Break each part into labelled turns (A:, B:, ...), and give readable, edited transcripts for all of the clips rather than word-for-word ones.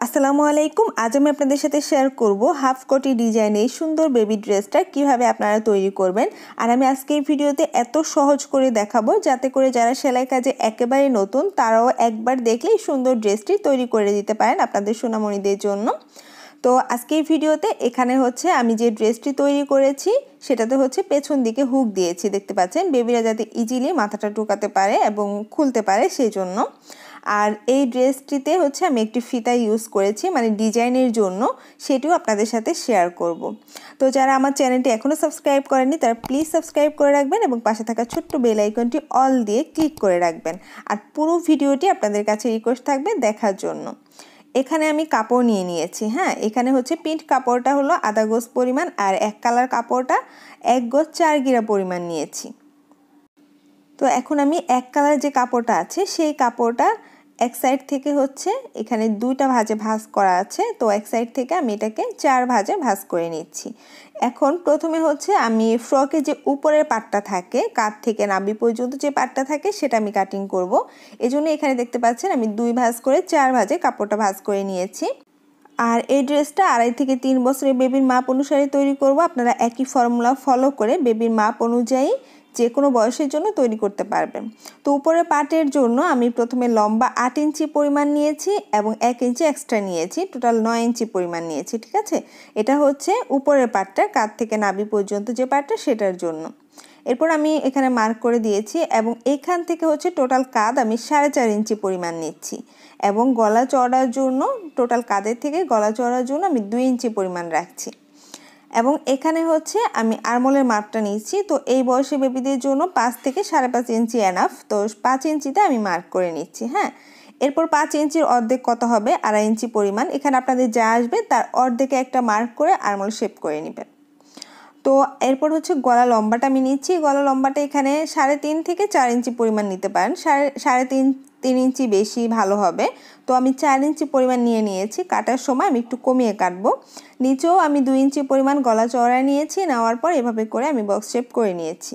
A: আসসালামু আলাইকুম। আজ আমি আপনাদের সাথে শেয়ার করব হাফ কোটি ডিজাইনে এই সুন্দর বেবি ড্রেসটা কিভাবে আপনারা তৈরি করবেন। আর আমি আজকে এই ভিডিওতে এত সহজ করে দেখাবো যাতে করে যারা সেলাই কাজে একেবারে নতুন তারাও একবার দেখলেই সুন্দর ড্রেসটি তৈরি করে দিতে পারেন আপনাদের সোনামণিদের জন্য। তো আজকে এই ভিডিওতে এখানে হচ্ছে আমি যে ড্রেসটি তৈরি করেছি সেটাতে হচ্ছে পেছন দিকে হুক দিয়েছি, দেখতে পাচ্ছেন, বেবিরা যাতে ইজিলি মাথাটা ঢোকাতে পারে এবং খুলতে পারে সেই জন্য। আর এই ড্রেসটিতে হচ্ছে আমি একটি ফিতা ইউজ করেছি মানে ডিজাইনের জন্য, সেটিও আপনাদের সাথে শেয়ার করব। তো যারা আমার চ্যানেলটি এখনও সাবস্ক্রাইব করেননি তারা প্লিজ সাবস্ক্রাইব করে রাখবেন এবং পাশে থাকা ছোট্ট বেল আইকনটি অল দিয়ে ক্লিক করে রাখবেন। আর পুরো ভিডিওটি আপনাদের কাছে রিকোয়েস্ট থাকবে দেখার জন্য। এখানে আমি কাপড় নিয়ে নিয়েছি, হ্যাঁ, এখানে হচ্ছে প্রিন্ট কাপড়টা হলো আধা গজ পরিমাণ আর এক কালার কাপড়টা 1 গজ 4 গিরা পরিমাণ নিয়েছি। তো এখন আমি এক কালার যে কাপড়টা আছে সেই কাপড়টা এক সাইড থেকে হচ্ছে এখানে দুইটা ভাঁজে ভাঁজ করা আছে, তো এক সাইড থেকে আমি এটাকে 4 ভাঁজে ভাঁজ করে নিচ্ছি। এখন প্রথমে হচ্ছে আমি ফ্রকে যে উপরের পাটটা থাকে কাঁধ থেকে নাভি পর্যন্ত যে পাটটা থাকে সেটা আমি কাটিং করব। এজন্য এখানে দেখতে পাচ্ছেন আমি 2 ভাঁজ করে 4 ভাঁজে কাপড়টা ভাঁজ করে নিয়েছি। আর এই ড্রেসটা 2.5 থেকে 3 বছরের বেবির মাপ অনুসারে তৈরি করব। আপনারা একই ফর্মুলা ফলো করে বেবির মাপ অনুযায়ী যে কোনো বয়সের জন্য তৈরি করতে পারবেন। তো উপরের পার্টের জন্য আমি প্রথমে লম্বা 8 ইঞ্চি পরিমাণ নিয়েছি এবং 1 ইঞ্চি এক্সট্রা নিয়েছি, টোটাল 9 ইঞ্চি পরিমাণ নিয়েছি, ঠিক আছে। এটা হচ্ছে উপরের পার্টটা কাঁধ থেকে নাভি পর্যন্ত যে পার্টটা সেটার জন্য। এরপর আমি এখানে মার্ক করে দিয়েছি এবং এখান থেকে হচ্ছে টোটাল কাঁধ আমি 4.5 ইঞ্চি পরিমাণ নিচ্ছি এবং গলা চওড়ার জন্য টোটাল কাঁধের থেকে গলা চওড়ার জন্য আমি 2 ইঞ্চি পরিমাণ রাখছি। এবং এখানে হচ্ছে আমি আরমোলের মাপটা নিচ্ছি, তো এই বয়সী বেবিদের জন্য 5 থেকে 5.5 ইঞ্চি এনাফ, তো 5 ইঞ্চিতে আমি মার্ক করে নিচ্ছি, হ্যাঁ। এরপর 5 ইঞ্চির অর্ধেক কত হবে, 2.5 ইঞ্চি পরিমাণ, এখানে আপনাদের যা আসবে তার অর্ধেকে একটা মার্ক করে আরমোল শেপ করে নেবেন। তো এরপর হচ্ছে গলা লম্বাটা আমি নিচ্ছি, গলা লম্বাটা এখানে 3.5 থেকে 4 ইঞ্চি পরিমাণ নিতে পারেন, 3.5 ইঞ্চি বেশি ভালো হবে। তো আমি 4 ইঞ্চি পরিমাণ নিয়েছি, কাটার সময় আমি একটু কমিয়ে কাটবো। নিচেও আমি 2 ইঞ্চি পরিমাণ গলা চওড়া নিয়েছি, নেওয়ার পর এভাবে করে আমি বক্স শেপ করে নিয়েছি।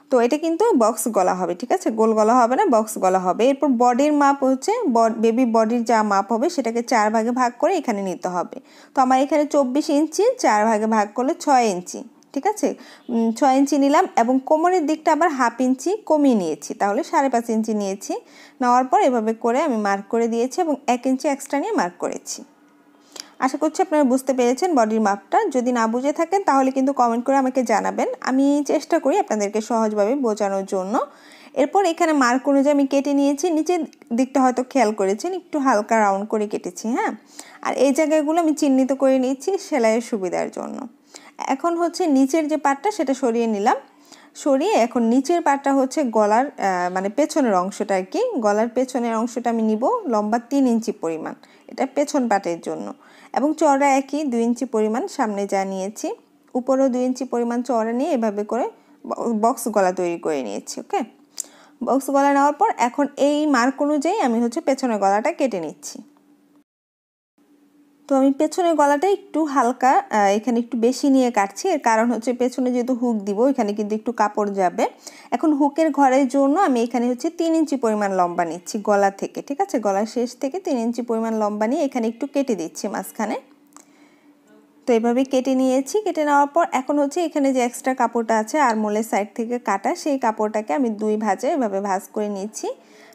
A: তো এটা কিন্তু বক্স গলা হবে, ঠিক আছে, গোল গলা হবে না, বক্স গলা হবে। এরপর বডির মাপ হচ্ছে বেবি বডির যা মাপ হবে সেটাকে 4 ভাগে ভাগ করে এখানে নিতে হবে। তো আমার এখানে 24 ইঞ্চি, 4 ভাগে ভাগ করলে 6 ইঞ্চি, ঠিক আছে, 6 ইঞ্চি নিলাম এবং কোমরের দিকটা আবার 1/2 ইঞ্চি কমিয়ে নিয়েছি, তাহলে 5.5 ইঞ্চি নিয়েছি। নেওয়ার পর এভাবে করে আমি মার্ক করে দিয়েছি এবং 1 ইঞ্চি এক্সট্রা নিয়ে মার্ক করেছি। আশা করছি আপনারা বুঝতে পেরেছেন বডির মাপটা। যদি না বুঝে থাকেন তাহলে কিন্তু কমেন্ট করে আমাকে জানাবেন, আমি চেষ্টা করি আপনাদেরকে সহজভাবে বোঝানোর জন্য। এরপর এখানে মার্ক অনুযায়ী আমি কেটে নিয়েছি, নিচের দিকটা হয়তো খেয়াল করেছেন একটু হালকা রাউন্ড করে কেটেছি, হ্যাঁ। আর এই জায়গাগুলো আমি চিহ্নিত করে নিয়েছি সেলাইয়ের সুবিধার জন্য। এখন হচ্ছে নিচের যে পার্টটা সেটা সরিয়ে নিলাম, সরিয়ে এখন নিচের পার্টটা হচ্ছে গলার মানে পেছনের অংশটা আর কি, গলার পেছনের অংশটা আমি নিব লম্বা 3 ইঞ্চি পরিমাণ, এটা পেছন পার্টের জন্য, এবং চওড়া একই 2 ইঞ্চি পরিমাণ সামনে যা নিয়েছি, উপরেও 2 ইঞ্চি পরিমাণ চওড়া নিয়ে এভাবে করে বক্স গলা তৈরি করে নিয়েছি। ওকে, বক্স গলা নেওয়ার পর এখন এই মার্ক অনুযায়ী আমি হচ্ছে পেছনের গলাটা কেটে নিচ্ছি। তো আমি পেছনের গলাটা একটু হালকা এখানে একটু বেশি নিয়ে কাটছি, এর কারণ হচ্ছে পেছনে যেহেতু হুক দিব এখানে কিন্তু একটু কাপড় যাবে। এখন হুকের ঘরের জন্য আমি এখানে হচ্ছে 3 ইঞ্চি পরিমাণ লম্বা নিচ্ছি গলা থেকে, ঠিক আছে, গলার শেষ থেকে 3 ইঞ্চি পরিমাণ লম্বা নিয়ে এখানে একটু কেটে দিচ্ছি মাঝখানে। তো এইভাবে কেটে নিয়েছি, কেটে নেওয়ার পর এখন হচ্ছে এখানে যে এক্সট্রা কাপড়টা আছে আরমোলের সাইড থেকে কাটা সেই কাপড়টাকে আমি 2 ভাঁজে এভাবে ভাঁজ করে নিয়েছি।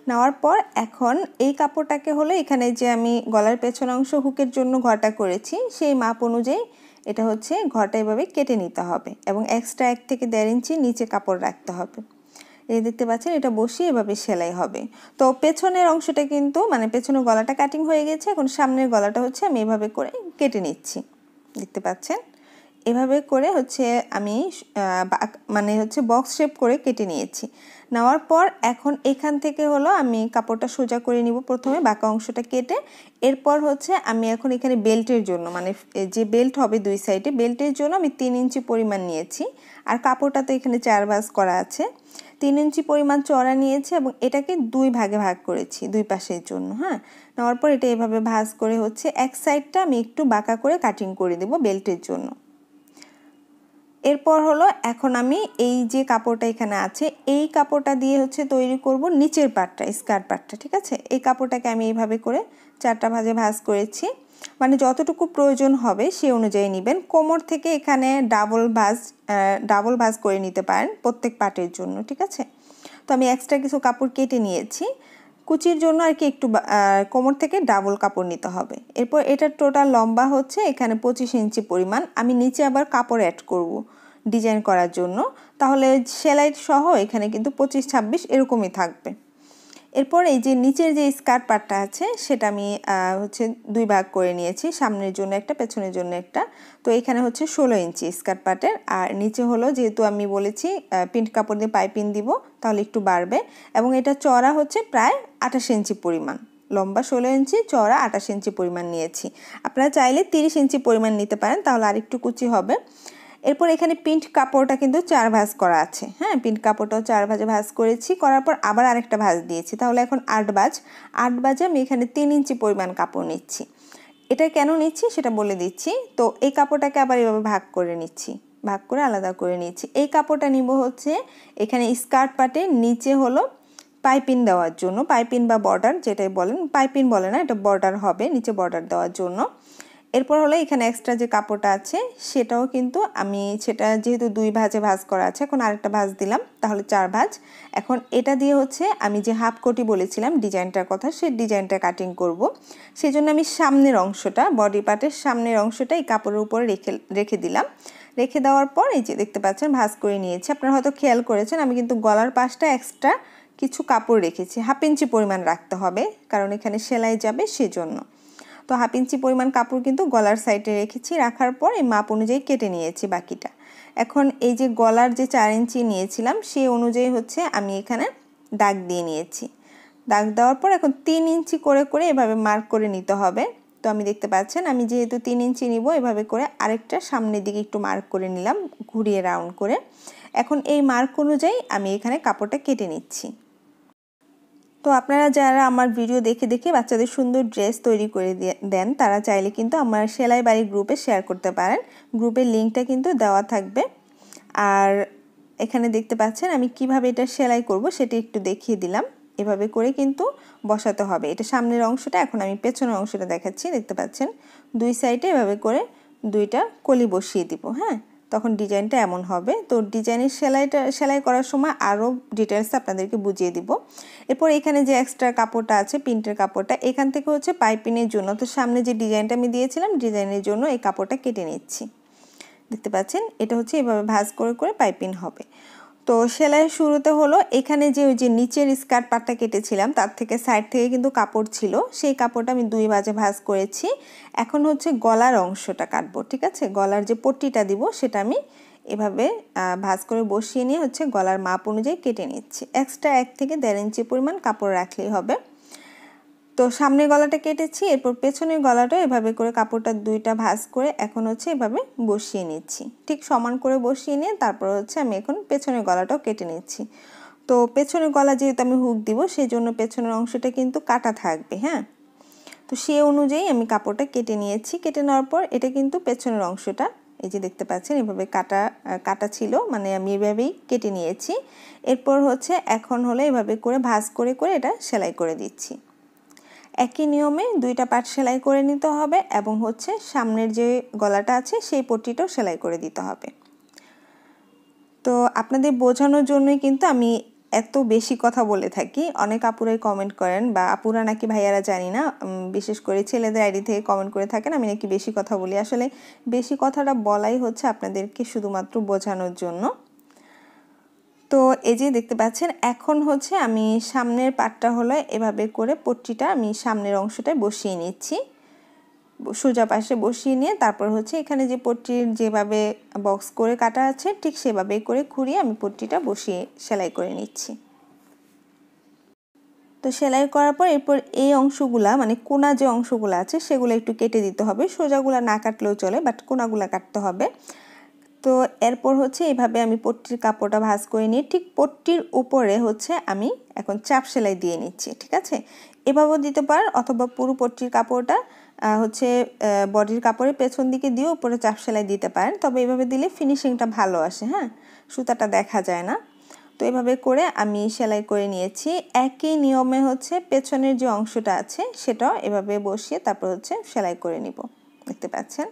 A: নেওয়ার পর এখন এই কাপড়টাকে হলো এখানে যে আমি গলার পেছন অংশ হুকের জন্য ঘরটা করেছি সেই মাপ অনুযায়ী এটা হচ্ছে ঘরটা এভাবে কেটে নিতে হবে এবং এক্সট্রা 1 থেকে 1.5 ইঞ্চি নিচে কাপড় রাখতে হবে। এই দেখতে পাচ্ছেন এটা বসিয়ে এভাবে সেলাই হবে। তো পেছনের অংশটা কিন্তু মানে পেছনের গলাটা কাটিং হয়ে গেছে, এখন সামনের গলাটা হচ্ছে আমি এভাবে করে কেটে নিচ্ছি, দেখতে পাচ্ছেন এভাবে করে হচ্ছে আমি মানে হচ্ছে বক্স শেপ করে কেটে নিয়েছি। নেওয়ার পর এখন এখান থেকে হলো আমি কাপড়টা সোজা করে নিব প্রথমে বাঁকা অংশটা কেটে। এরপর হচ্ছে আমি এখন এখানে বেল্টের জন্য মানে যে বেল্ট হবে 2 সাইডে, বেল্টের জন্য আমি 3 ইঞ্চি পরিমাণ নিয়েছি আর কাপড়টা তো এখানে 4 ভাঁজ করা আছে, 3 ইঞ্চি পরিমাণ চওড়া নিয়েছি এবং এটাকে 2 ভাগে ভাগ করেছি 2 পাশের জন্য, হ্যাঁ। নেওয়ার পর এটা এভাবে ভাঁজ করে হচ্ছে এক সাইডটা আমি একটু বাঁকা করে কাটিং করে দেব বেল্টের জন্য। এরপর হলো এখন আমি এই যে কাপড়টা এখানে আছে এই কাপড়টা দিয়ে হচ্ছে তৈরি করব নিচের পার্টটা, স্কার্ট পার্টটা, ঠিক আছে। এই কাপড়টাকে আমি এইভাবে করে 4টা ভাঁজে ভাঁজ করেছি, মানে যতটুকু প্রয়োজন হবে সেই অনুযায়ী নেবেন। কোমর থেকে এখানে ডাবল ভাঁজ করে নিতে পারেন প্রত্যেক পার্টের জন্য, ঠিক আছে। তো আমি এক্সট্রা কিছু কাপড় কেটে নিয়েছি কুচির জন্য আর কি, একটু কোমর থেকে ডাবল কাপড় নিতে হবে। এরপর এটার টোটাল লম্বা হচ্ছে এখানে 25 ইঞ্চি পরিমাণ। আমি নিচে আবার কাপড় অ্যাড করব ডিজাইন করার জন্য, তাহলে সেলাই সহ এখানে কিন্তু 25-26 এরকমই থাকবে। এরপর এই যে নিচের যে স্কার্ট পার্টটা আছে সেটা আমি হচ্ছে 2 ভাগ করে নিয়েছি, সামনের জন্য একটা পেছনের জন্য একটা। তো এখানে হচ্ছে 16 ইঞ্চি স্কার্ট পার্টের, আর নিচে হলো যেহেতু আমি বলেছি প্রিন্ট কাপড় দিয়ে পাইপিং দিব তাহলে একটু বাড়বে, এবং এটা চওড়া হচ্ছে প্রায় 28 ইঞ্চি পরিমাণ, লম্বা 16 ইঞ্চি, চওড়া 28 ইঞ্চি পরিমাণ নিয়েছি। আপনারা চাইলে 30 ইঞ্চি পরিমাণ নিতে পারেন, তাহলে আর একটু কুচি হবে। এরপর এখানে প্রিন্ট কাপড়টা কিন্তু 4 ভাঁজ করা আছে, হ্যাঁ, প্রিন্ট কাপড়টাও 4 ভাঁজে ভাঁজ করেছি, করার পর আবার আরেকটা ভাঁজ দিয়েছি, তাহলে এখন 8 ভাঁজে আমি এখানে 3 ইঞ্চি পরিমাণ কাপড় নিচ্ছি। এটা কেন নিচ্ছি সেটা বলে দিচ্ছি। তো এই কাপড়টাকে আবার এভাবে ভাগ করে নিচ্ছি, ভাগ করে আলাদা করে নিচ্ছি। এই কাপড়টা নিব হচ্ছে এখানে স্কার্ট পার্টের নিচে হলো পাইপিং দেওয়ার জন্য, পাইপিং বা বর্ডার যেটাই বলেন, পাইপিং বলে না, এটা বর্ডার হবে, নিচে বর্ডার দেওয়ার জন্য। এরপর হলো এখানে এক্সট্রা যে কাপড়টা আছে সেটাও কিন্তু আমি সেটা যেহেতু 2 ভাঁজে ভাঁজ করা আছে, এখন আরেকটা ভাঁজ দিলাম, তাহলে 4 ভাঁজ। এখন এটা দিয়ে হচ্ছে আমি যে হাফ কোটি বলেছিলাম ডিজাইনটার কথা, সেই ডিজাইনটা কাটিং করব। সেই জন্য আমি সামনের অংশটা, বডি পার্টের সামনের অংশটা এই কাপড়ের উপরে রেখে দিলাম। রেখে দেওয়ার পর এই যে দেখতে পাচ্ছেন ভাঁজ করে নিয়েছি। আপনারা হয়তো খেয়াল করেছেন আমি কিন্তু গলার পাশটা এক্সট্রা কিছু কাপড় রেখেছি, 1/2 ইঞ্চি পরিমাণ রাখতে হবে, কারণ এখানে সেলাই যাবে সেজন্য। তো 1/2 ইঞ্চি পরিমাণ কাপড় কিন্তু গলার সাইডে রেখেছি, রাখার পর এই মাপ অনুযায়ী কেটে নিয়েছি বাকিটা। এখন এই যে গলার যে 4 ইঞ্চি নিয়েছিলাম সেই অনুযায়ী হচ্ছে আমি এখানে দাগ দিয়ে নিয়েছি। দাগ দেওয়ার পর এখন 3 ইঞ্চি করে করে এভাবে মার্ক করে নিতে হবে। তো আমি দেখতে পাচ্ছেন আমি যেহেতু 3 ইঞ্চি নিব, এভাবে করে আরেকটা সামনের দিকে একটু মার্ক করে নিলাম, ঘুরিয়ে রাউন্ড করে। এখন এই মার্ক অনুযায়ী আমি এখানে কাপড়টা কেটে নিচ্ছি। তো আপনারা যারা আমার ভিডিও দেখে দেখে বাচ্চাদের সুন্দর ড্রেস তৈরি করে দেন তারা চাইলে কিন্তু আমার সেলাই বাড়ি গ্রুপে শেয়ার করতে পারেন, গ্রুপের লিঙ্কটা কিন্তু দেওয়া থাকবে। আর এখানে দেখতে পাচ্ছেন আমি কিভাবে এটা সেলাই করব সেটা একটু দেখিয়ে দিলাম। এভাবে করে কিন্তু বসাতে হবে, এটা সামনের অংশটা। এখন আমি পেছনের অংশটা দেখাচ্ছি, দেখতে পাচ্ছেন 2 সাইডে এভাবে করে 2টা কলি বসিয়ে দিব, হ্যাঁ, তখন ডিজাইনটা এমন হবে। তো ডিজাইনের সেলাই করার সময় আরও ডিটেলস আপনাদেরকে বুঝিয়ে দিব। এরপর এখানে যে এক্সট্রা কাপড়টা আছে প্রিন্টের কাপড়টা, এখান থেকে হচ্ছে পাইপিংয়ের জন্য, তো সামনে যে ডিজাইনটা আমি দিয়েছিলাম ডিজাইনের জন্য এই কাপড়টা কেটে নিচ্ছি। দেখতে পাচ্ছেন এটা হচ্ছে এভাবে ভাঁজ করে করে পাইপিং হবে। তো সেলাইয়ের শুরুতে হলো এখানে যে ওই যে নিচের স্কার্ট পার্টটা কেটেছিলাম তার থেকে সাইড থেকে কিন্তু কাপড় ছিল, সেই কাপড়টা আমি 2 ভাঁজে ভাঁজ করেছি। এখন হচ্ছে গলার অংশটা কাটবো, ঠিক আছে, গলার যে পট্টিটা দিব সেটা আমি এভাবে ভাঁজ করে বসিয়ে নিয়ে হচ্ছে গলার মাপ অনুযায়ী কেটে নিচ্ছি। এক্সট্রা 1 থেকে 1.5 ইঞ্চি পরিমাণ কাপড় রাখলেই হবে। তো সামনের গলাটা কেটেছি, এরপর পেছনের গলাটা এভাবে করে কাপড়টা 2টা ভাঁজ করে এখন হচ্ছে এভাবে বসিয়ে নিচ্ছি, ঠিক সমান করে বসিয়ে নিয়ে তারপর হচ্ছে আমি এখন পেছনের গলাটাও কেটে নিচ্ছি। তো পেছনের গলা যেহেতু আমি হুক দিব সেই জন্য পেছনের অংশটা কিন্তু কাটা থাকবে, হ্যাঁ। তো সেই অনুযায়ী আমি কাপড়টা কেটে নিয়েছি। কেটে নেওয়ার পর এটা কিন্তু পেছনের অংশটা এই যে দেখতে পাচ্ছেন এভাবে কাটা ছিল, মানে আমি এভাবেই কেটে নিয়েছি। এরপর হচ্ছে এখন হলো এভাবে করে ভাঁজ করে করে এটা সেলাই করে দিচ্ছি। একই নিয়মে 2টা পার্ট সেলাই করে নিতে হবে এবং হচ্ছে সামনের যে গলাটা আছে সেই পট্টিটাও সেলাই করে দিতে হবে। তো আপনাদের বোঝানোর জন্যই কিন্তু আমি এত বেশি কথা বলে থাকি। অনেক আপুরাই কমেন্ট করেন, বা আপুরা নাকি ভাইয়ারা জানি না, বিশেষ করে ছেলেদের আইডি থেকে কমেন্ট করে থাকেন আমি নাকি বেশি কথা বলি। আসলে বেশি কথাটা বলাই হচ্ছে আপনাদেরকে শুধুমাত্র বোঝানোর জন্য। তো এই যে দেখতে পাচ্ছেন এখন হচ্ছে আমি সামনের পাটটা হলো এভাবে করে পট্টিটা আমি সামনের অংশটায় বসিয়ে নিচ্ছি, সোজা পাশে বসিয়ে নিয়ে তারপর হচ্ছে এখানে যে পট্টির যেভাবে বক্স করে কাটা আছে ঠিক সেভাবে করে ঘুরিয়ে আমি পট্টিটা বসিয়ে সেলাই করে নিচ্ছি। তো সেলাই করার পর এরপর এই অংশগুলা মানে কোনা যে অংশগুলো আছে সেগুলো একটু কেটে দিতে হবে, সোজাগুলা না কাটলেও চলে, বাট কোনাগুলা কাটতে হবে। তো এরপর হচ্ছে এইভাবে আমি পট্টির কাপড়টা ভাঁজ করে নিয়ে ঠিক পট্টির উপরে হচ্ছে আমি এখন চাপ সেলাই দিয়ে নিচ্ছি, ঠিক আছে। এভাবেও দিতে পারেন অথবা পুরো পট্টির কাপড়টা হচ্ছে বডির কাপড়ের পেছন দিকে দিয়ে উপরে চাপ সেলাই দিতে পারেন, তবে এভাবে দিলে ফিনিশিংটা ভালো আসে, হ্যাঁ, সুতাটা দেখা যায় না। তো এভাবে করে আমি সেলাই করে নিয়েছি। একই নিয়মে হচ্ছে পেছনের যে অংশটা আছে সেটাও এভাবে বসিয়ে তারপর হচ্ছে সেলাই করে নিব। দেখতে পাচ্ছেন।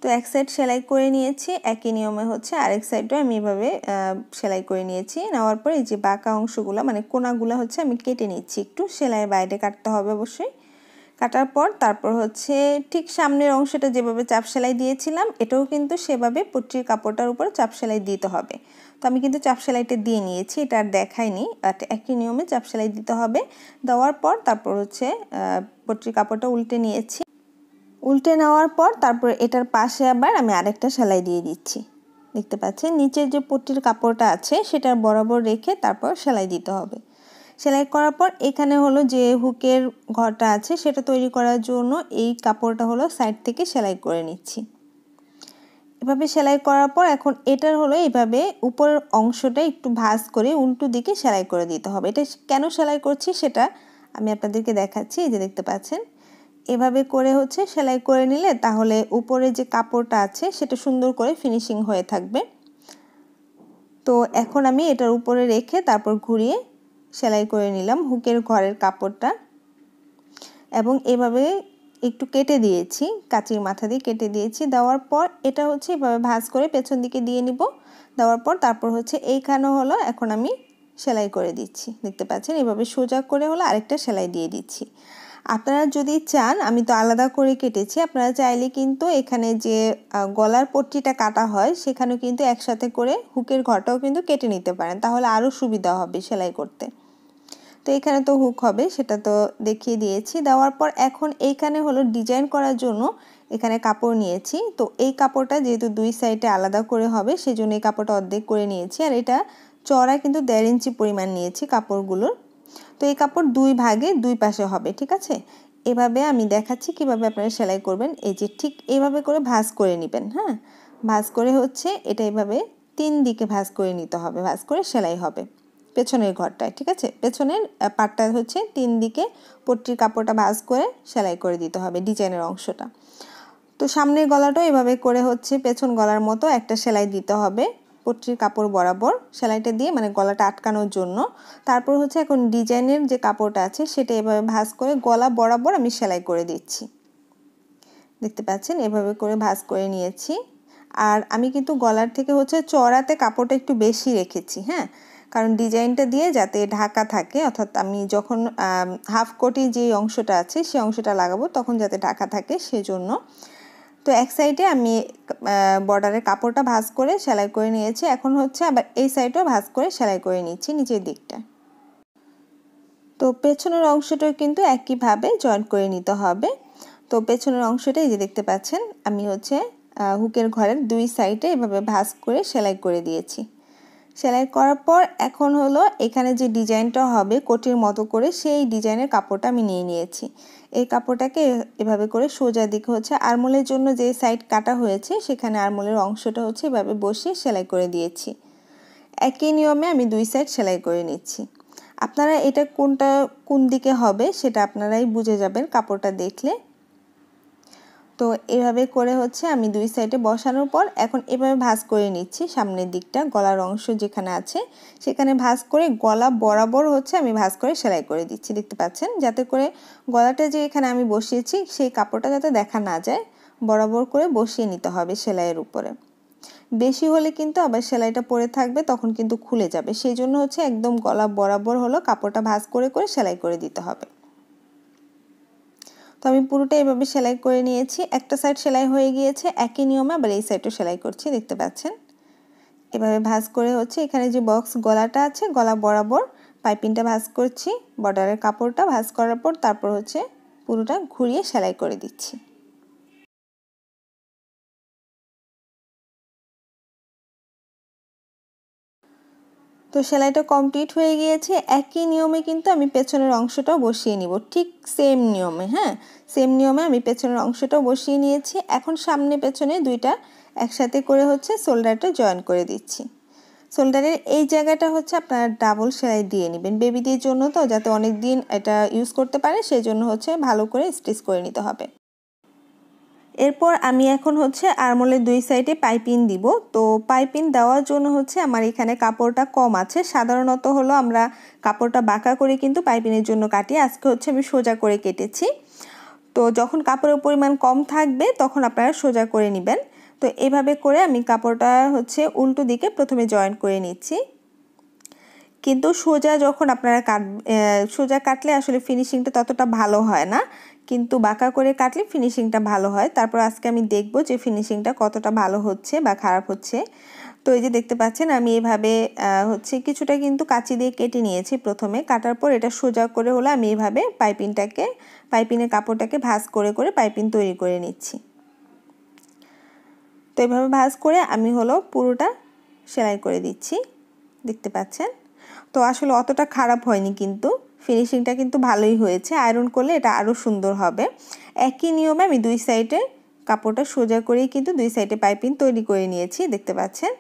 A: তো এক সাইড সেলাই করে নিয়েছি, একই নিয়মে হচ্ছে আরেক সাইডও আমি এভাবে সেলাই করে নিয়েছি। নেওয়ার পর এই যে বাঁকা অংশগুলো মানে কোনাগুলো হচ্ছে আমি কেটে নিচ্ছি, একটু সেলাইয়ের বাইরে কাটতে হবে অবশ্যই। কাটার পর তারপর হচ্ছে ঠিক সামনের অংশটা যেভাবে চাপ সেলাই দিয়েছিলাম এটাও কিন্তু সেভাবে পট্টির কাপড়টার উপর চাপ সেলাই দিতে হবে। তো আমি কিন্তু চাপ সেলাইটা দিয়ে নিয়েছি, এটা আর দেখাইনি, বাট একই নিয়মে চাপ সেলাই দিতে হবে। দেওয়ার পর তারপর হচ্ছে পট্টির কাপড়টা উল্টে নিয়েছি। উল্টে নেওয়ার পর তারপর এটার পাশে আবার আমি আরেকটা সেলাই দিয়ে দিচ্ছি। দেখতে পাচ্ছেন নিচের যে পট্টির কাপড়টা আছে সেটার বরাবর রেখে তারপর সেলাই দিতে হবে। সেলাই করার পর এখানে হলো যে হুকের ঘরটা আছে সেটা তৈরি করার জন্য এই কাপড়টা হলো সাইড থেকে সেলাই করে নিচ্ছি। এভাবে সেলাই করার পর এখন এটার হলো এইভাবে উপরের অংশটা একটু ভাঁজ করে উল্টো দিকে সেলাই করে দিতে হবে। এটা কেন সেলাই করছি সেটা আমি আপনাদেরকে দেখাচ্ছি। এই যে দেখতে পাচ্ছেন এভাবে করে হচ্ছে সেলাই করে নিলে তাহলে উপরে যে কাপড়টা আছে সেটা সুন্দর করে ফিনিশিং হয়ে থাকবে। তো এখন আমি এটার উপরে রেখে তারপর ঘুরিয়ে সেলাই করে নিলাম হুকের ঘরের কাপড়টা এবং এভাবে একটু কেটে দিয়েছি, কাঁচির মাথা দিয়ে কেটে দিয়েছি। দেওয়ার পর এটা হচ্ছে এভাবে ভাঁজ করে পেছন দিকে দিয়ে নিব। দেওয়ার পর তারপর হচ্ছে এইখানে হলো এখন আমি সেলাই করে দিচ্ছি। দেখতে পাচ্ছেন এভাবে সোজা করে হলো আরেকটা সেলাই দিয়ে দিচ্ছি। আপনারা যদি চান, আমি তো আলাদা করে কেটেছি, আপনারা চাইলে কিন্তু এখানে যে গলার পট্টিটা কাটা হয় সেখানেও কিন্তু একসাথে করে হুকের ঘরটাও কিন্তু কেটে নিতে পারেন, তাহলে আরও সুবিধা হবে সেলাই করতে। তো এখানে তো হুক হবে সেটা তো দেখিয়ে দিয়েছি। দেওয়ার পর এখন এইখানে হলো ডিজাইন করার জন্য এখানে কাপড় নিয়েছি। তো এই কাপড়টা যেহেতু দুই সাইডে আলাদা করে হবে সেজন্য এই কাপড়টা অর্ধেক করে নিয়েছি, আর এটা চওড়া কিন্তু 1.5 ইঞ্চি পরিমাণ নিয়েছি কাপড়গুলোর। তো এই কাপড় দুই ভাগে দুই পাশে হবে, ঠিক আছে। এভাবে আমি দেখাচ্ছি কিভাবে আপনারা সেলাই করবেন। এই যে ঠিক এইভাবে করে ভাঁজ করে নেবেন, হ্যাঁ, ভাঁজ করে হচ্ছে এটা এইভাবে 3 দিকে ভাঁজ করে নিতে হবে, ভাঁজ করে সেলাই হবে পেছনের ঘরটায়, ঠিক আছে। পেছনের পাটটা হচ্ছে 3 দিকে পট্টির কাপড়টা ভাঁজ করে সেলাই করে দিতে হবে ডিজাইনের অংশটা। তো সামনের গলাটাও এভাবে করে হচ্ছে পেছন গলার মতো একটা সেলাই দিতে হবে পট্টির কাপড় বরাবর, সেলাইটা দিয়ে মানে গলাটা আটকানোর জন্য। তারপর হচ্ছে এখন ডিজাইনের যে কাপড়টা আছে সেটা এভাবে ভাঁজ করে গলা বরাবর আমি সেলাই করে দিচ্ছি। দেখতে পাচ্ছেন এভাবে করে ভাঁজ করে নিয়েছি। আর আমি কিন্তু গলার থেকে হচ্ছে চওড়াতে কাপড়টা একটু বেশি রেখেছি, হ্যাঁ, কারণ ডিজাইনটা দিয়ে যাতে ঢাকা থাকে, অর্থাৎ আমি যখন হাফ কোটি যে অংশটা আছে সেই অংশটা লাগাবো তখন যাতে ঢাকা থাকে সেজন্য। তো এক সাইডে আমি বর্ডারের কাপড়টা ভাঁজ করে সেলাই করে নিয়েছি। এখন হচ্ছে আবার এই সাইডেও ভাঁজ করে সেলাই করে নিচ্ছি নিচের দিকটা। তো পেছনের অংশটাও কিন্তু একইভাবে জয়েন করে নিতে হবে। তো পেছনের অংশটা এই যে দেখতে পাচ্ছেন আমি হচ্ছে হুকের ঘরের দুই সাইডে এভাবে ভাঁজ করে সেলাই করে দিয়েছি। সেলাই করার পর এখন হলো এখানে যে ডিজাইনটা হবে কোটির মতো করে সেই ডিজাইনের কাপড়টা আমি নিয়ে নিয়েছি। এই কাপড়টাকে এভাবে করে সোজা দিকে হচ্ছে আরমোলের জন্য যে সাইড কাটা হয়েছে সেখানে আরমোলের অংশটা হচ্ছে এভাবে বসিয়ে সেলাই করে দিয়েছি। একই নিয়মে আমি দুই সাইড সেলাই করে নিচ্ছি। আপনারা এটা কোনটা কোন দিকে হবে সেটা আপনারাই বুঝে যাবেন কাপড়টা দেখলে। তো এভাবে করে হচ্ছে আমি দুই সাইডে বসানোর পর এখন এভাবে ভাঁজ করে নিচ্ছি সামনের দিকটা, গলার অংশ যেখানে আছে সেখানে ভাঁজ করে গলা বরাবর হচ্ছে আমি ভাঁজ করে সেলাই করে দিচ্ছি। দেখতে পাচ্ছেন যাতে করে গলাটা যে এখানে আমি বসিয়েছি সেই কাপড়টা যাতে দেখা না যায় বরাবর করে বসিয়ে নিতে হবে সেলাইয়ের উপরে। বেশি হলে কিন্তু আবার সেলাইটা পড়ে থাকবে, তখন কিন্তু খুলে যাবে, সেই জন্য হচ্ছে একদম গলা বরাবর হলো কাপড়টা ভাঁজ করে করে সেলাই করে দিতে হবে। তো আমি পুরোটা এভাবে সেলাই করে নিয়েছি। একটা সাইড সেলাই হয়ে গিয়েছে, একই নিয়মে আবার এই সাইডও সেলাই করছি। দেখতে পাচ্ছেন এভাবে ভাঁজ করে হচ্ছে এখানে যে বক্স গলাটা আছে গলা বরাবর পাইপিংটা ভাঁজ করছি, বর্ডারের কাপড়টা ভাঁজ করার পর তারপর হচ্ছে পুরোটা ঘুরিয়ে সেলাই করে দিচ্ছি। তো সেলাইটা কমপ্লিট হয়ে গিয়েছে। একই নিয়মে কিন্তু আমি পেছনের অংশটাও বসিয়ে নিব, ঠিক সেম নিয়মে, হ্যাঁ, সেম নিয়মে আমি পেছনের অংশটাও বসিয়ে নিয়েছি। এখন সামনে পেছনে দুইটা একসাথে করে হচ্ছে শোল্ডারটা জয়েন করে দিচ্ছি। শোল্ডারের এই জায়গাটা হচ্ছে আপনারা ডাবল সেলাই দিয়ে নেবেন, বেবিদের জন্য তো, যাতে অনেক দিন এটা ইউজ করতে পারে সেই জন্য হচ্ছে ভালো করে স্টিচ করে নিতে হবে। এরপর আমি এখন হচ্ছে আরমোলের দুই সাইডে পাইপিং দিব। তো পাইপিং দেওয়ার জন্য হচ্ছে আমার এখানে কাপড়টা কম আছে। সাধারণত হলো আমরা কাপড়টা বাঁকা করে কিন্তু পাইপিংয়ের জন্য কাটি, আজকে হচ্ছে আমি সোজা করে কেটেছি। তো যখন কাপড়ের পরিমাণ কম থাকবে তখন আপনারা সোজা করে নেবেন। তো এভাবে করে আমি কাপড়টা হচ্ছে উল্টো দিকে প্রথমে জয়েন করে নিচ্ছি। কিন্তু সোজা যখন আপনারা সোজা কাটলে আসলে ফিনিশিংটা ততটা ভালো হয় না, কিন্তু বাঁকা করে কাটলে ফিনিশিংটা ভালো হয়। তারপর আজকে আমি দেখব যে ফিনিশিংটা কতটা ভালো হচ্ছে বা খারাপ হচ্ছে। তো এই যে দেখতে পাচ্ছেন আমি এভাবে হচ্ছে কিছুটা কিন্তু কাঁচি দিয়ে কেটে নিয়েছি প্রথমে। কাটার পর এটা সোজা করে হলো আমি এভাবে পাইপিংয়ের কাপড়টাকে ভাঁজ করে করে পাইপিং তৈরি করে নিচ্ছি। তো এভাবে ভাঁজ করে আমি হলো পুরোটা সেলাই করে দিচ্ছি, দেখতে পাচ্ছেন। তো আসলে অতটা খারাপ হয়নি, কিন্তু ফিনিশিংটা কিন্তু ভালোই হয়েছে। আয়রন করলে এটা আরও সুন্দর হবে। একই নিয়মে আমি দুই সাইডে কাপড়টা সোজা করেই কিন্তু দুই সাইডে পাইপিং তৈরি করে নিয়েছি, দেখতে পাচ্ছেন।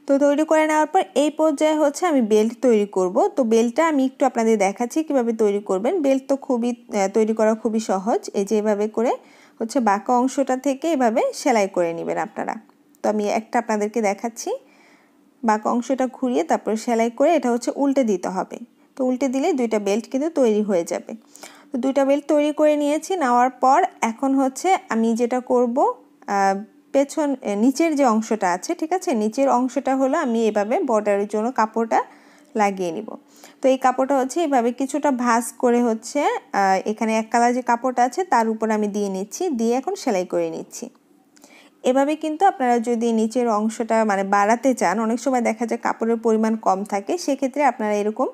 A: তো তৈরি করে নেওয়ার পর এই পর্যায়ে হচ্ছে আমি বেল্ট তৈরি করব। তো বেল্টটা আমি একটু আপনাদের দেখাচ্ছি কিভাবে তৈরি করবেন। বেল্ট তো তৈরি করা খুবই সহজ। এই যে এভাবে করে হচ্ছে বাঁকা অংশটা থেকে এভাবে সেলাই করে নেবেন আপনারা। তো আমি একটা আপনাদেরকে দেখাচ্ছি। বাঁকা অংশটা ঘুরিয়ে তারপর সেলাই করে এটা হচ্ছে উল্টে দিতে হবে। তো উল্টে দিলে দুইটা বেল্ট কিন্তু তৈরি হয়ে যাবে। তো দুইটা বেল্ট তৈরি করে নিয়েছি। নেওয়ার পর এখন হচ্ছে আমি যেটা করব, নিচের যে অংশটা আছে, ঠিক আছে, নিচের অংশটা হলো আমি এভাবে বর্ডারের জন্য কাপড়টা লাগিয়ে নিব। তো এই কাপড়টা হচ্ছে এভাবে কিছুটা ভাঁজ করে হচ্ছে এখানে এক কালার যে কাপড়টা আছে তার উপর আমি দিয়ে নিচ্ছি, দিয়ে এখন সেলাই করে নিচ্ছি। এভাবে কিন্তু আপনারা যদি নিচের অংশটা মানে বাড়াতে চান, অনেক সময় দেখা যায় কাপড়ের পরিমাণ কম থাকে, সেক্ষেত্রে আপনারা এরকম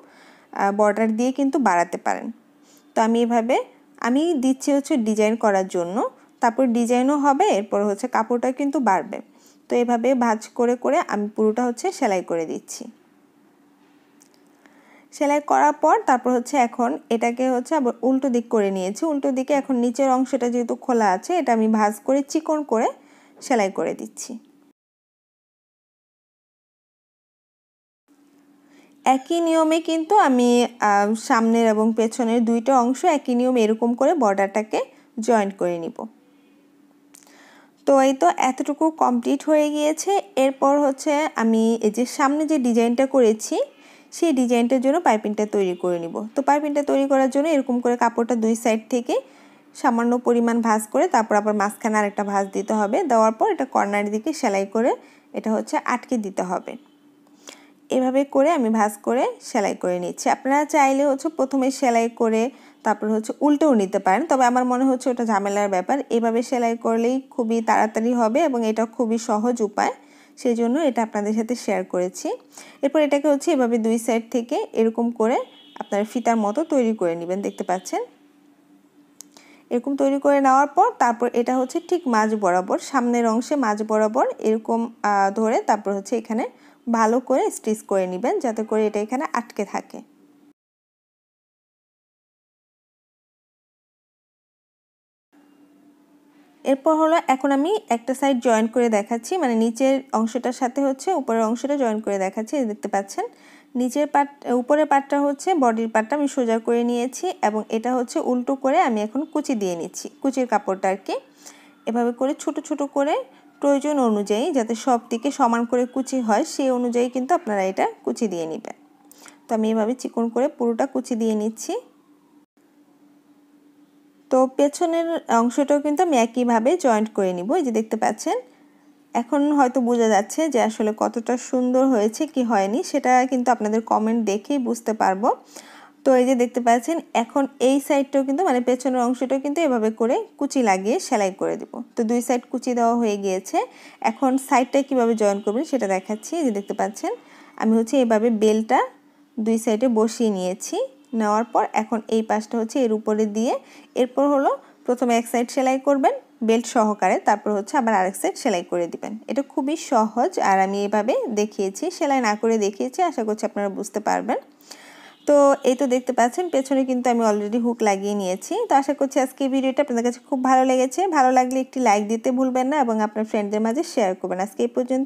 A: বর্ডার দিয়ে কিন্তু বাড়াতে পারেন। তো আমি দিচ্ছি হচ্ছে ডিজাইন করার জন্য, তারপর ডিজাইনও হবে, এরপর হচ্ছে কাপড়টা কিন্তু বাড়বে। তো এভাবে ভাঁজ করে করে আমি পুরোটা হচ্ছে সেলাই করে দিচ্ছি। সেলাই করার পর তারপর হচ্ছে এখন এটাকে হচ্ছে আবার উল্টো দিক করে নিয়েছি। উল্টো দিকে এখন নিচের অংশটা যেহেতু খোলা আছে, এটা আমি ভাঁজ করে চিকন করে সেলাই করে দিচ্ছি। একই নিয়মে কিন্তু আমি সামনের এবং পেছনের দুইটা অংশ একই নিয়ম এরকম করে বর্ডারটাকে জয়েন্ট করে নিব। তো এই তো এতটুকু কমপ্লিট হয়ে গিয়েছে। এরপর হচ্ছে আমি এই যে সামনে যে ডিজাইনটা করেছি সেই ডিজাইনটার জন্য পাইপিংটা তৈরি করে নিব। তো পাইপিংটা তৈরি করার জন্য এরকম করে কাপড়টা দুই সাইড থেকে সামান্য পরিমাণ ভাঁজ করে তারপর আবার মাঝখানে আরেকটা ভাঁজ দিতে হবে। দেওয়ার পর এটা কর্নার দিকে সেলাই করে এটা হচ্ছে আটকে দিতে হবে। এভাবে করে আমি ভাঁজ করে সেলাই করে নিচ্ছি। আপনারা চাইলে হচ্ছে প্রথমে সেলাই করে তারপর হচ্ছে উল্টেও নিতে পারেন, তবে আমার মনে হচ্ছে ওটা ঝামেলার ব্যাপার। এভাবে সেলাই করলেই খুবই তাড়াতাড়ি হবে এবং এটা খুবই সহজ উপায়, সেই জন্য এটা আপনাদের সাথে শেয়ার করেছি। এরপর এটাকে হচ্ছে এভাবে দুই সাইড থেকে এরকম করে আপনারা ফিতার মতো তৈরি করে নেবেন, দেখতে পাচ্ছেন। এরকম তৈরি করে নেওয়ার পর তারপর এটা হচ্ছে ঠিক মাঝ বরাবর, সামনের অংশে মাঝ বরাবর এরকম ধরে তারপর হচ্ছে এখানে ভালো করে স্টিচ করে নেবেন, যাতে করে এটা এখানে আটকে থাকে। এরপর হলো এখন আমি একটা সাইড জয়েন করে দেখাচ্ছি, মানে নিচের অংশটার সাথে হচ্ছে উপরের অংশটা জয়েন করে দেখাচ্ছি। দেখতে পাচ্ছেন উপরের পার্টটা হচ্ছে বডির পার্টটা আমি সোজা করে নিয়েছি এবং এটা হচ্ছে উল্টো করে আমি এখন কুচি দিয়ে নিচ্ছি, কুচির কাপড়টা আর কি। এভাবে করে ছোট ছোট করে প্রয়োজন অনুযায়ী যাতে সব দিকে সমান করে কুচি হয় সেই অনুযায়ী কিন্তু আপনারা এটা কুচি দিয়ে নেবেন। তো আমি এভাবে চিকন করে পুরোটা কুচি দিয়ে নিচ্ছি। তো পেছনের অংশটাও কিন্তু আমি একইভাবে জয়েন্ট করে নিব। এই যে দেখতে পাচ্ছেন, এখন হয়তো বোঝা যাচ্ছে যে আসলে কতটা সুন্দর হয়েছে কি হয়নি, সেটা কিন্তু আপনাদের কমেন্ট দেখেই বুঝতে পারবো। তো এই যে দেখতে পাচ্ছেন, এখন এই সাইডটাও কিন্তু মানে পেছনের অংশটাও কিন্তু এভাবে করে কুচি লাগিয়ে সেলাই করে দেব। তো দুই সাইড কুচি দেওয়া হয়ে গিয়েছে। এখন সাইডটা কিভাবে জয়েন করবেন সেটা দেখাচ্ছি। এই যে দেখতে পাচ্ছেন, আমি হচ্ছে এভাবে বেলটা দুই সাইডে বসিয়ে নিয়েছি। নেওয়ার পর এখন এই পাশটা হচ্ছে এর উপরে দিয়ে এরপর হলো প্রথমে এক সাইড সেলাই করবেন বেল্ট সহকারে, তারপর হচ্ছে আবার আরেক সাইড সেলাই করে দিবেন। এটা খুবই সহজ আর আমি এভাবে দেখিয়েছি, সেলাই না করে দেখিয়েছি, আশা করছি আপনারা বুঝতে পারবেন। তো এই তো দেখতে পাচ্ছেন পেছনে কিন্তু আমি অলরেডি হুক লাগিয়ে নিয়েছি। তো আশা করছি আজকে এই ভিডিওটা আপনাদের কাছে খুব ভালো লেগেছে। ভালো লাগলে একটি লাইক দিতে ভুলবেন না এবং আপনার ফ্রেন্ডদের মাঝে শেয়ার করবেন। আজকে এই পর্যন্ত।